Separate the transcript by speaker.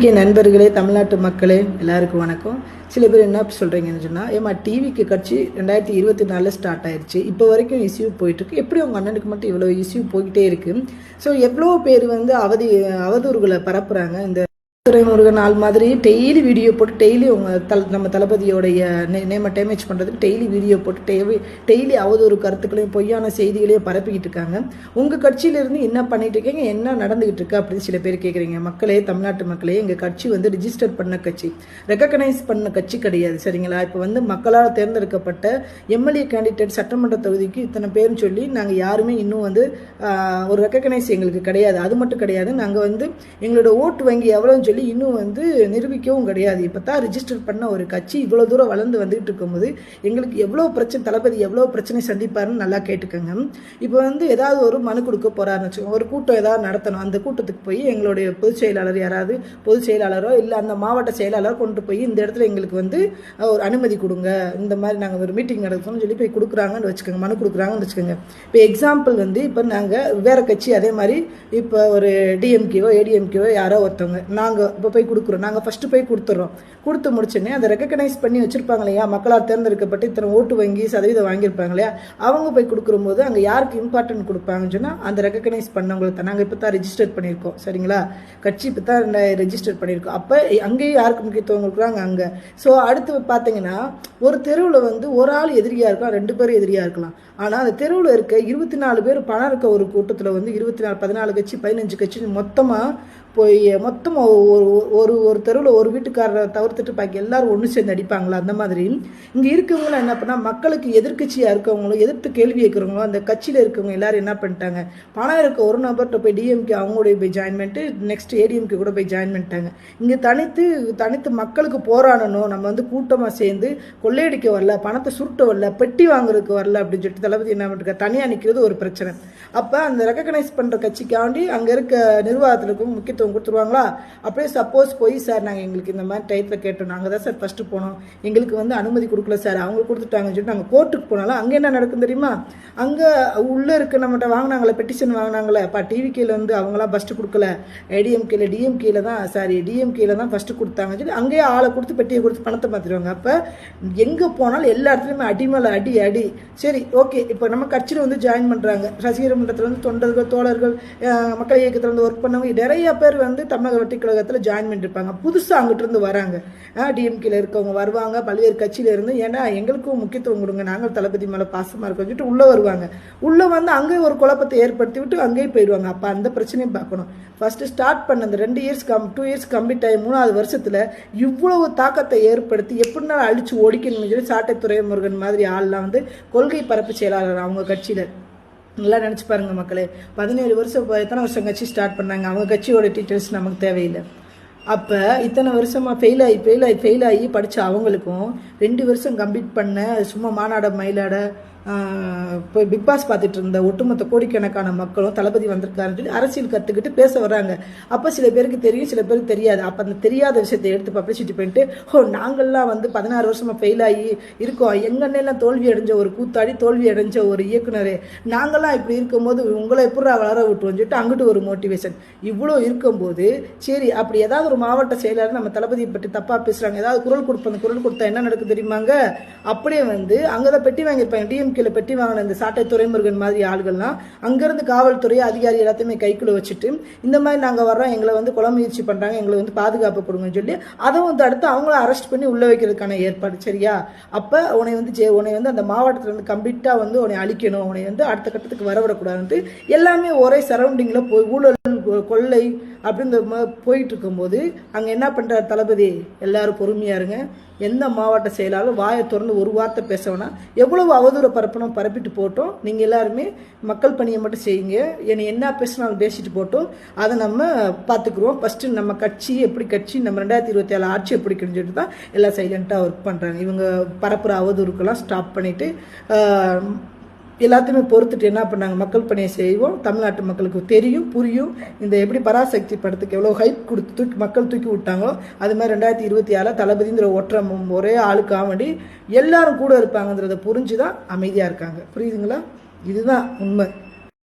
Speaker 1: நண்பர்களே, தமிழ்நாட்டு மக்களே எல்லாருக்கும் வணக்கம். சில பேர் என்ன சொல்கிறீங்கன்னு சொன்னால், ஏமா டிவிக்கு கட்சி 2024 ஸ்டார்ட் ஆயிடுச்சு, இப்போ வரைக்கும் இஷ்யூ போயிட்டுருக்கு, எப்படி உங்கள் அண்ணனுக்கு மட்டும் இவ்வளோ இஷ்யூ போய்கிட்டே இருக்குது? ஸோ எவ்வளோ பேர் வந்து அவதூறுகளை பரப்புகிறாங்க. இந்த துரைமுருகன் ஆள் மாதிரி டெய்லி வீடியோ போட்டு டெய்லி நம்ம தளபதியோடைய நேமை டேமேஜ் பண்ணுறதுக்கு டெய்லி வீடியோ போட்டு டெய்லி அவதூறு கருத்துக்களையும் பொய்யான செய்திகளையும் பரப்பிக்கிட்டு இருக்காங்க. உங்கள் கட்சியிலேருந்து என்ன பண்ணிட்டு இருக்கீங்க, என்ன நடந்துகிட்டு இருக்கு அப்படின்னு சில பேர் கேட்குறீங்க. மக்களே, தமிழ்நாட்டு மக்களே, எங்கள் கட்சி வந்து ரிஜிஸ்டர் பண்ண கட்சி, ரெக்கக்னைஸ் பண்ண கட்சி கிடையாது, சரிங்களா? இப்போ வந்து மக்களால் தேர்ந்தெடுக்கப்பட்ட எம்எல்ஏ கேண்டிடேட் சட்டமன்ற தொகுதிக்கு இத்தனை பேர்னு சொல்லி நாங்கள் யாருமே இன்னும் வந்து ஒரு ரெக்கக்னைஸ் எங்களுக்கு கிடையாது. அது மட்டும் கிடையாது, நாங்கள் வந்து எங்களோட ஓட்டு வங்கி எவ்வளோன்னு சொல்லி இன்னும் வந்து நிரூபிக்கவும் கிடையாது. இப்போ தான் ரிஜிஸ்டர் பண்ண ஒரு கட்சி இவ்வளோ தூரம் வளர்ந்து வந்துகிட்டு இருக்கும்போது எங்களுக்கு எவ்வளோ பிரச்சனை, தளபதி எவ்வளோ பிரச்சனை சந்திப்பாருன்னு நல்லா கேட்டுக்கோங்க. இப்போ வந்து ஏதாவது ஒரு மனு கொடுக்க போகிறாருன்னு வச்சுக்கோங்க, ஒரு கூட்டம் ஏதாவது நடத்தணும், அந்த கூட்டத்துக்கு போய் எங்களுடைய பொதுச் செயலாளர் யாராவது பொதுச் செயலாளரோ இல்லை அந்த மாவட்ட செயலாளரோ கொண்டு போய் இந்த இடத்துல எங்களுக்கு வந்து ஒரு அனுமதி கொடுங்க, இந்த மாதிரி நாங்கள் ஒரு மீட்டிங் நடத்தணும்னு சொல்லி போய் கொடுக்குறாங்கன்னு வச்சுக்கோங்க, மனு கொடுக்குறாங்கன்னு வச்சுக்கோங்க. இப்போ எக்ஸாம்பிள் வந்து இப்போ நாங்கள் வேறு கட்சி அதே மாதிரி இப்போ ஒரு டிஎம்கேவோ ஏடிஎம்கேவோ யாரோ ஒருத்தவங்க நாங்கள் இப்போ போய் கொடுக்குறோம், நாங்கள் ஃபஸ்ட்டு போய் கொடுத்துட்றோம். கொடுத்து முடிச்சோன்னே அதை ரெக்கக்னைஸ் பண்ணி வச்சுருப்பாங்க இல்லையா, மக்களால் தேர்ந்தெடுக்கப்பட்டு இத்தனை ஓட்டு வங்கி சதவீதம் வாங்கியிருப்பாங்க இல்லையா, அவங்க போய் கொடுக்கும்போது அங்கே யாருக்கு இம்பார்ட்டன்ட் கொடுப்பாங்கன்னு சொன்னால் அந்த ரெக்கக்னைஸ் பண்ணவங்களுக்கு தான். நாங்கள் இப்போ தான் ரெஜிஸ்டர் பண்ணியிருக்கோம், சரிங்களா? கட்சி இப்போ தான் ரெஜிஸ்டர் பண்ணியிருக்கோம். அப்போ அங்கேயும் யாருக்கு முக்கியத்துவம் கொடுக்குறாங்க அங்கே. ஸோ அடுத்து பார்த்தீங்கன்னா, ஒரு தெருவில் வந்து ஒரு ஆள் எதிரியாக இருக்கலாம், 2 பேர் எதிரியாக இருக்கலாம். ஆனால் அந்த தெருவில் இருக்க 24 பேர் பணம் இருக்க ஒரு கூட்டத்தில் வந்து 14 கட்சி 15 கட்சி மொத்தமாக போய் மொத்தமாக ஒரு தெருவில் ஒரு வீட்டுக்காரரை தவிர்த்துட்டு பாக்கி எல்லாரும் ஒன்று சேர்ந்து அடிப்பாங்களா? அந்த மாதிரி இங்கே இருக்கவங்களும் என்ன பண்ணால் மக்களுக்கு எதிர்கட்சியாக இருக்கவங்களும் எதிர்த்து கேள்வி கேட்குறவங்களும் அந்த கட்சியில் இருக்கவங்க எல்லாரும் என்ன பண்ணிட்டாங்க, பணம் இருக்க ஒரு நபர்கிட்ட போய் டிஎம்கே அவங்களுடைய போய் ஜாயின் பண்ணிட்டு நெக்ஸ்ட் ஏடிஎம்கே கூட போய் ஜாயின் பண்ணிட்டாங்க. இங்கே தனித்து மக்களுக்கு போராடணும், நம்ம வந்து கூட்டமாக சேர்ந்து கொள்ளையடிக்க வரல, பணத்தை சுருட்ட வரல, பெட்டி வாங்குறதுக்கு வரல அப்படின்னு சொல்லிட்டு தளபதி என்ன பண்ணிருக்காரு, தனியாக நிற்கிறது ஒரு பிரச்சனை. அப்போ அந்த ரெக்கக்னைஸ் பண்ணுற கட்சிக்காண்டி அங்கே இருக்க நிர்வாகத்தில் இருக்கவங்க முக்கியத்துவம் கொடுத்துருவாங்களா? அப்படியே சப்போஸ் போய் சார் நாங்கள் எங்களுக்கு இந்த மாதிரி டைத்தில் கேட்டோம், நாங்கள் தான் சார் ஃபஸ்ட்டு போனோம், எங்களுக்கு வந்து அனுமதி கொடுக்கல சார், அவங்க கொடுத்துட்டாங்கன்னு சொல்லிட்டு நாங்கள் கோர்ட்டுக்கு போனாலும் அங்கே என்ன நடக்கும் தெரியுமா? அங்கே உள்ளே இருக்க நம்மகிட்ட வாங்கினாங்களே, பெட்டிஷன் வாங்கினாங்களே, இப்போ டிவிகேல வந்து அவங்களாம் ஃபஸ்ட்டு கொடுக்கல, டிஎம்கேல தான் டிஎம்கேல தான் ஃபஸ்ட்டு கொடுத்தாங்கன்னு சொல்லி அங்கேயே ஆளை கொடுத்து பெட்டியை கொடுத்து பணத்தை மாற்றிடுவாங்க. அப்போ எங்கே போனாலும் எல்லா இடத்துலையுமே அடிமலை அடி. சரி, ஓகே, இப்போ நம்ம கட்சியில் வந்து ஜாயின் பண்ணுறாங்க, ரசிகர் மன்றத்தில் வந்து தொண்டர்கள், தோழர்கள், மக்கள் இயக்கத்தில் வந்து ஒர்க் பண்ணவங்க நிறைய பேர் வந்து தமிழக வெற்றி கழகத்தில் ஜாயின் பண்ணிருப்பாங்க. புதுசாக அங்கிட்டிருந்து வராங்க, டிஎம்கேல இருக்கவங்க வருவாங்க, பல்வேறு கட்சியில இருந்து. ஏன்னா எங்களுக்கும் முக்கியத்துவம் கொடுங்க, நாங்கள் தளபதி மேலே பாசமாக இருக்கோம் சொல்லிட்டு உள்ளே வருவாங்க. உள்ளே வந்து அங்கேயே ஒரு குழப்பத்தை ஏற்படுத்தி விட்டு அங்கேயே போயிடுவாங்க. அப்போ அந்த பிரச்சனையும் பார்க்கணும். ஃபஸ்ட்டு ஸ்டார்ட் பண்ண அந்த 2 இயர்ஸ் கம்ப்ளீட் ஆகி 3வது வருஷத்தில் இவ்வளவு தாக்கத்தை ஏற்படுத்தி எப்படின்னா அழிச்சு ஓடிக்கணும்னு சொல்லி சாட்டை துரைமுருகன் மாதிரி ஆள்லாம் வந்து கொள்கை பரப்பு செயலாளர் அவங்க கட்சியில். நல்லா நினச்சி பாருங்க மக்களே, 17 வருஷம் எத்தனை வருஷம் கட்சி ஸ்டார்ட் பண்ணாங்க, அவங்க கட்சியோட டீட்டெயில்ஸ் நமக்கு தேவையில்லை. அப்போ இத்தனை வருஷமாக ஃபெயில் ஆகி படித்த அவங்களுக்கும் 2 வருஷம் கம்ப்ளீட் பண்ண சும்மா மாநாட மயிலாட போய் பிக் பாஸ் பார்த்துட்டு இருந்த ஒட்டுமொத்த கோடிக்கணக்கான மக்களும் தளபதி வந்திருக்காருன்னு சொல்லி அரசியல் கற்றுக்கிட்டு பேச வர்றாங்க. அப்போ சில பேருக்கு தெரியும், சில பேருக்கு தெரியாது. அப்போ அந்த தெரியாத விஷயத்தை எடுத்து பப்ளிசிட்டி பண்ணிட்டு, நாங்கள்லாம் வந்து 16 வருஷமாக ஃபெயில் ஆகி இருக்கோம், எங்கன்னெல்லாம் தோல்வி அடைஞ்ச ஒரு கூத்தாடி, தோல்வி அடைஞ்ச ஒரு இயக்குனர், நாங்கள்லாம் இப்படி இருக்கும்போது உங்களை எப்படி வளர விட்டுவோம் சொல்லிட்டு அங்கிட்டு ஒரு மோட்டிவேஷன். இவ்வளோ இருக்கும்போது சரி, அப்படி ஏதாவது ஒரு மாவட்ட செயலாளர் நம்ம தளபதியை பற்றி தப்பாக பேசுகிறாங்க, ஏதாவது குரல் கொடுத்தா என்ன நடக்குது தெரியுமாங்க? அப்படியே வந்து அங்கே தான் பெட்டி வாங்கியிருப்பாங்க, டிஎம்கேல பெட்டி வாங்கின இந்த சாட்டை துரைமுருகன் மாதிரி ஆள்கள்லாம் அங்கேருந்து காவல்துறை அதிகாரி எல்லாத்தையுமே கைக்குள்ள வச்சுட்டு இந்த மாதிரி நாங்கள் வர்றோம், எங்களை வந்து கொலை முயற்சி பண்ணுறாங்க, எங்களை வந்து பாதுகாப்பு கொடுங்கன்னு சொல்லி அதை வந்து அடுத்து அவங்கள அரெஸ்ட் பண்ணி உள்ளே வைக்கிறதுக்கான ஏற்பாடு, சரியா? அப்போ உன்னை வந்து அந்த மாவட்டத்தில் வந்து கம்ப்ளீட்டாக வந்து உன்னை அழிக்கணும், உன்னை வந்து அடுத்த கட்டத்துக்கு வரவிடக்கூடாதுன்ட்டு எல்லாமே ஒரே சரௌண்டிங்கில் போய் ஊழல் கொள்ளை அப்படின்ற போயிட்டு இருக்கும்போது அங்கே என்ன பண்ணுற தளபதி, எல்லாரும் பொறுமையாக இருங்க, எந்த மாவட்ட செயலாளர் வாயை திறந்து ஒரு வார்த்தை பேசவேனா, எவ்வளவு அவதூற பரப்பிட்டு போட்டோம், நீங்கள் எல்லாருமே மக்கள் பணியை மட்டும் செய்யுங்க, என்னை என்ன பேசினாலும் பேசிட்டு போட்டோம், அதை நம்ம பார்த்துக்குருவோம். ஃபஸ்ட்டு நம்ம கட்சி எப்படி நம்ம 2027 ஆட்சி எப்படி சொல்லிட்டு தான் எல்லாம் சைலண்ட்டாக ஒர்க் பண்ணுறாங்க. இவங்க பரப்புகிற அவதூறுக்கெல்லாம் ஸ்டாப் பண்ணிவிட்டு எல்லாத்தையுமே பொறுத்துட்டு என்ன பண்ணாங்க, மக்கள் பணியை செய்வோம், தமிழ்நாட்டு மக்களுக்கு தெரியும், புரியும். இந்த எப்படி பராசக்தி படத்துக்கு எவ்வளோ ஹைப் கொடுத்து மக்கள் தூக்கி விட்டாங்களோ அது மாதிரி 2026 தளபதிங்கிற ஒரே ஆளுக்காக வேண்டி எல்லாரும் கூட இருப்பாங்கன்றதை புரிஞ்சு தான் அமைதியாக இருக்காங்க. புரியுதுங்களா? இதுதான் உண்மை.